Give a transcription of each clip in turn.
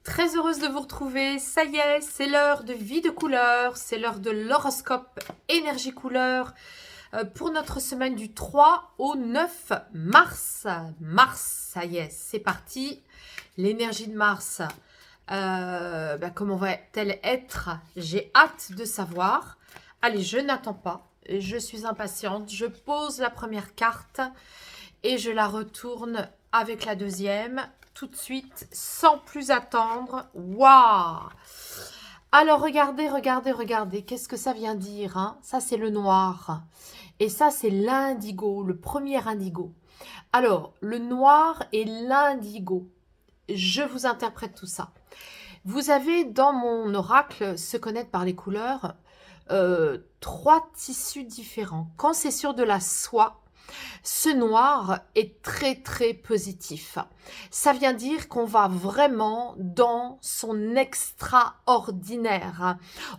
Très heureuse de vous retrouver. Ça y est, c'est l'heure de vie de couleur, c'est l'heure de l'horoscope énergie couleur pour notre semaine du 3 au 9 mars. Mars, ça y est, c'est parti. L'énergie de Mars, comment va-t-elle être? J'ai hâte de savoir. Allez, je n'attends pas, je suis impatiente. Je pose la première carte et je la retourne avec la deuxième tout de suite, sans plus attendre. Waouh! Alors, regardez. Qu'est-ce que ça vient dire, hein? Ça, c'est le noir. Et ça, c'est l'indigo, le premier indigo. Alors, le noir et l'indigo. Je vous interprète tout ça. Vous avez dans mon oracle, se connaître par les couleurs, 3 tissus différents. Quand c'est sur de la soie, ce noir est très très positif. Ça vient dire qu'on va vraiment dans son extraordinaire.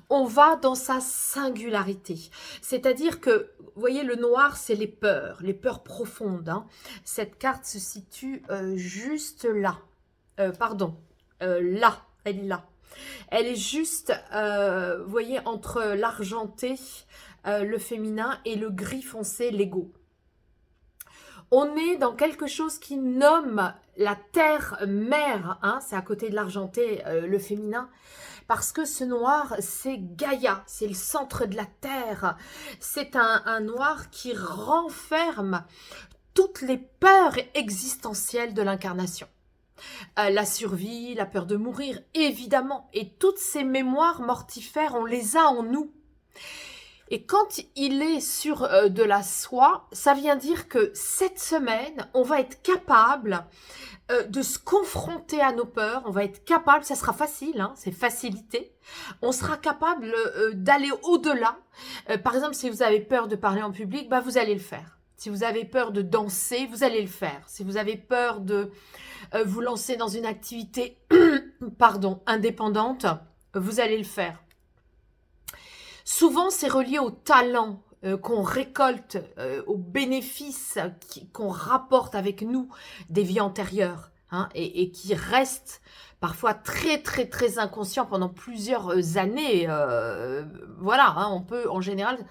On va dans sa singularité. C'est-à-dire que, vous voyez, le noir, c'est les peurs profondes, hein. Cette carte se situe juste là. Là, elle est là. Elle est juste, vous voyez, entre l'argenté, le féminin, et le gris foncé, l'ego. On est dans quelque chose qui nomme la terre-mère, hein, c'est à côté de l'argenté, le féminin, parce que ce noir, c'est Gaïa, c'est le centre de la terre. C'est un noir qui renferme toutes les peurs existentielles de l'incarnation. La survie, la peur de mourir, évidemment, et toutes ces mémoires mortifères, on les a en nous. Et quand il est sur de la soie, ça vient dire que cette semaine, on va être capable de se confronter à nos peurs. On va être capable, ça sera facile, hein, c'est facilité. On sera capable d'aller au-delà. Par exemple, si vous avez peur de parler en public, bah, vous allez le faire. Si vous avez peur de danser, vous allez le faire. Si vous avez peur de vous lancer dans une activité indépendante, vous allez le faire. Souvent, c'est relié au talent qu'on récolte, aux bénéfices qu'on rapporte avec nous des vies antérieures, hein, et qui restent parfois très, très, très inconscients pendant plusieurs années. Voilà, hein, en général,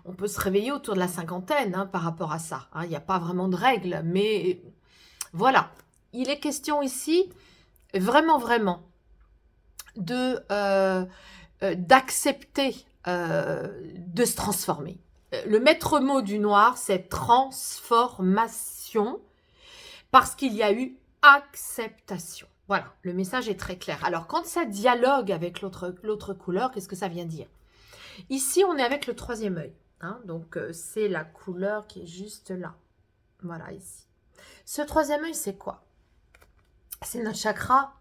on peut se réveiller autour de la cinquantaine, hein, par rapport à ça. Il n'y a pas vraiment de règles, mais voilà. Il est question ici, vraiment, d'accepter de se transformer. Le maître mot du noir, c'est transformation, parce qu'il y a eu acceptation. Voilà, le message est très clair. Alors, quand ça dialogue avec l'autre couleur, qu'est-ce que ça vient dire? Ici, on est avec le troisième œil, hein, donc c'est la couleur qui est juste là. Voilà, ici. Ce troisième œil, c'est quoi? C'est notre chakra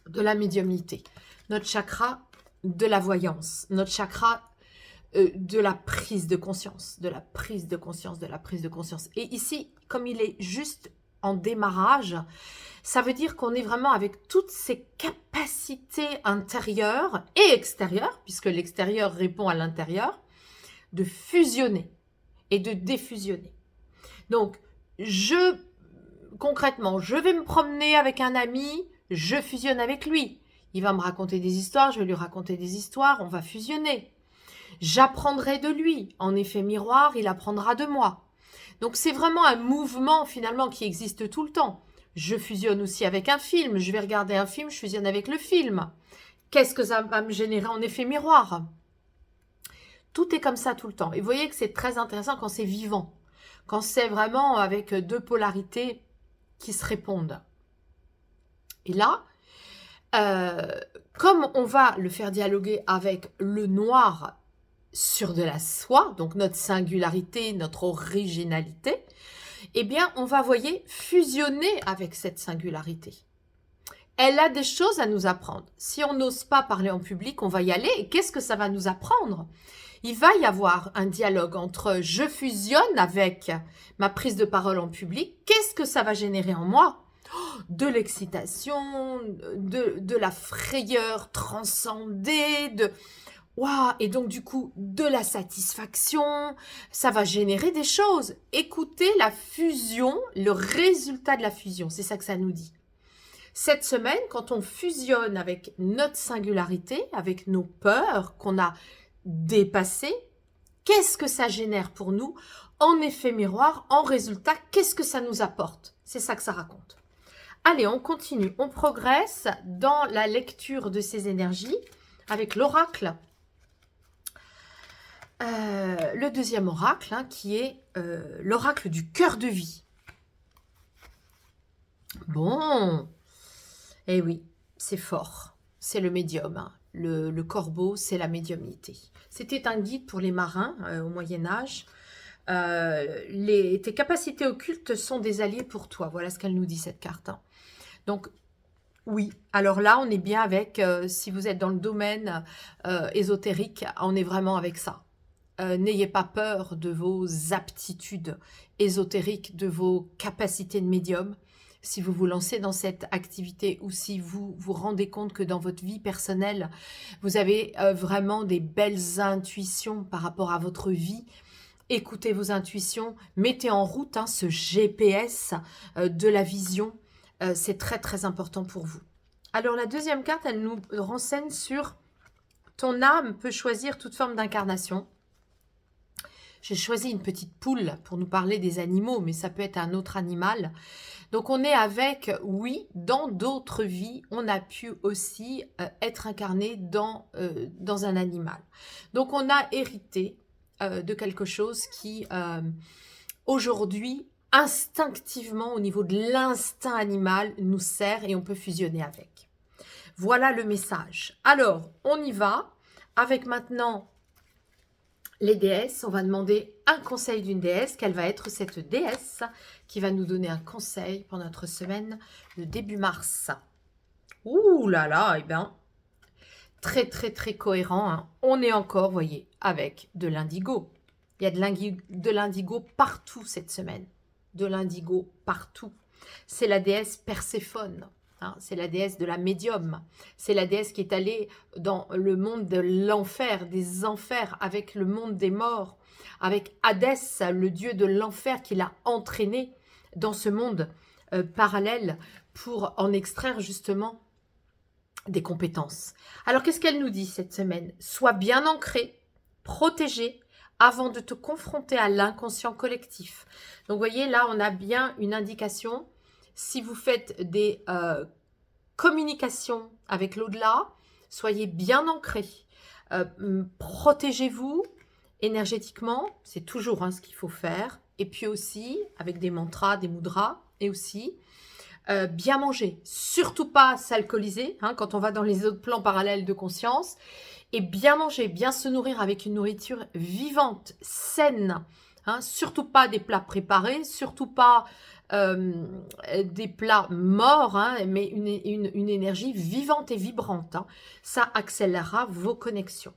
de la médiumnité, notre chakra de la voyance, notre chakra de la prise de conscience, Et ici, comme il est juste en démarrage, ça veut dire qu'on est vraiment avec toutes ces capacités intérieures et extérieures, puisque l'extérieur répond à l'intérieur, de fusionner et de défusionner. Donc, concrètement, je vais me promener avec un ami, je fusionne avec lui. Il va me raconter des histoires, je vais lui raconter des histoires, on va fusionner. J'apprendrai de lui. En effet miroir, il apprendra de moi. Donc c'est vraiment un mouvement finalement qui existe tout le temps. Je fusionne aussi avec un film. Je vais regarder un film, je fusionne avec le film. Qu'est-ce que ça va me générer en effet miroir? Tout est comme ça tout le temps. Et vous voyez que c'est très intéressant quand c'est vivant. Quand c'est vraiment avec deux polarités qui se répondent. Et là, comme on va le faire dialoguer avec le noir sur de la soie, donc notre singularité, notre originalité, eh bien, on va, voyez, fusionner avec cette singularité. Elle a des choses à nous apprendre. Si on n'ose pas parler en public, on va y aller. Et qu'est-ce que ça va nous apprendre? Il va y avoir un dialogue entre je fusionne avec ma prise de parole en public. Qu'est-ce que ça va générer en moi? De l'excitation, de la frayeur transcendée, waouh, et donc du coup de la satisfaction, ça va générer des choses. Écoutez la fusion, le résultat de la fusion, c'est ça que ça nous dit. Cette semaine, quand on fusionne avec notre singularité, avec nos peurs qu'on a dépassées, qu'est-ce que ça génère pour nous? En effet miroir, en résultat, qu'est-ce que ça nous apporte? C'est ça que ça raconte. Allez, on continue, on progresse dans la lecture de ces énergies avec l'oracle. Le deuxième oracle, hein, qui est l'oracle du cœur de vie. Bon, eh oui, c'est fort, c'est le médium, hein. Le corbeau, c'est la médiumnité. C'était un guide pour les marins au Moyen-Âge. Tes capacités occultes sont des alliés pour toi. Voilà ce qu'elle nous dit, cette carte, hein. Donc, oui, alors là, on est bien avec, si vous êtes dans le domaine ésotérique, on est vraiment avec ça. N'ayez pas peur de vos aptitudes ésotériques, de vos capacités de médium. Si vous vous lancez dans cette activité ou si vous vous rendez compte que dans votre vie personnelle, vous avez vraiment des belles intuitions par rapport à votre vie, écoutez vos intuitions, mettez en route hein, ce GPS de la vision. C'est très très important pour vous. Alors la deuxième carte, elle nous renseigne sur ton âme peut choisir toute forme d'incarnation. J'ai choisi une petite poule pour nous parler des animaux, mais ça peut être un autre animal. Donc on est avec, oui, dans d'autres vies, on a pu aussi être incarné dans un animal. Donc on a hérité de quelque chose qui, aujourd'hui, instinctivement, au niveau de l'instinct animal, nous sert et on peut fusionner avec. Voilà le message. Alors, on y va avec maintenant les déesses. On va demander un conseil d'une déesse. Quelle va être cette déesse qui va nous donner un conseil pour notre semaine de début mars? Ouh là là, eh bien, très très très cohérent, hein. On est encore, voyez, avec de l'indigo. Il y a de l'indigo partout cette semaine. De l'indigo partout. C'est la déesse Perséphone. Hein, c'est la déesse de la médium. C'est la déesse qui est allée dans le monde de l'enfer, des enfers, avec le monde des morts, avec Hadès, le dieu de l'enfer qui l'a entraîné dans ce monde parallèle pour en extraire justement des compétences. Alors, qu'est-ce qu'elle nous dit cette semaine? Sois bien ancré, protégé, avant de te confronter à l'inconscient collectif. Donc, vous voyez, là, on a bien une indication. Si vous faites des communications avec l'au-delà, soyez bien ancrés. Protégez-vous énergétiquement, c'est toujours hein, ce qu'il faut faire. Et puis aussi, avec des mantras, des mudras, et aussi, bien manger. Surtout pas s'alcooliser, hein, quand on va dans les autres plans parallèles de conscience. Et bien manger, bien se nourrir avec une nourriture vivante, saine. Hein, surtout pas des plats préparés, surtout pas des plats morts, hein, mais une énergie vivante et vibrante. Hein. Ça accélérera vos connexions.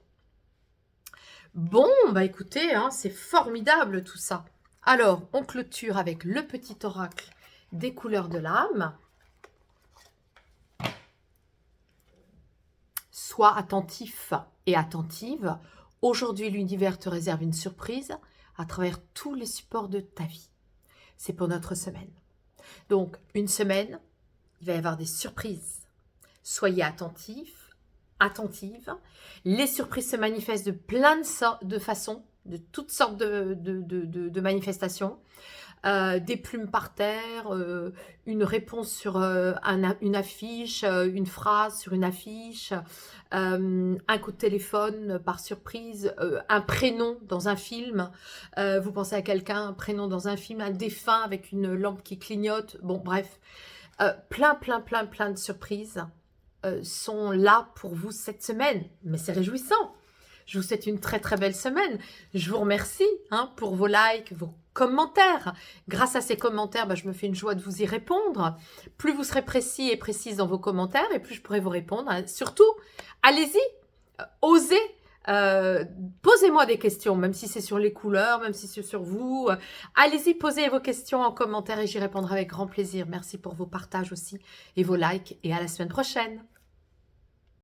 Bon, bah écoutez, hein, c'est formidable tout ça. Alors, on clôture avec le petit oracle des couleurs de l'âme. Sois attentif et attentive. Aujourd'hui, l'univers te réserve une surprise à travers tous les supports de ta vie. C'est pour notre semaine. Donc, une semaine, il va y avoir des surprises. Soyez attentifs, attentives. Les surprises se manifestent de plein de façons, de toutes sortes de manifestations. Des plumes par terre, une réponse sur une affiche, une phrase sur une affiche, un coup de téléphone par surprise, un prénom dans un film, vous pensez à quelqu'un, un prénom dans un film, un défunt avec une lampe qui clignote, bon bref, plein de surprises sont là pour vous cette semaine, mais c'est réjouissant. Je vous souhaite une très belle semaine. Je vous remercie hein, pour vos likes, vos commentaires. Grâce à ces commentaires, bah, je me fais une joie de vous y répondre. Plus vous serez précis et précise dans vos commentaires, et plus je pourrai vous répondre. Surtout, allez-y, osez, posez-moi des questions, même si c'est sur les couleurs, même si c'est sur vous. Allez-y, posez vos questions en commentaire et j'y répondrai avec grand plaisir. Merci pour vos partages aussi et vos likes. Et à la semaine prochaine.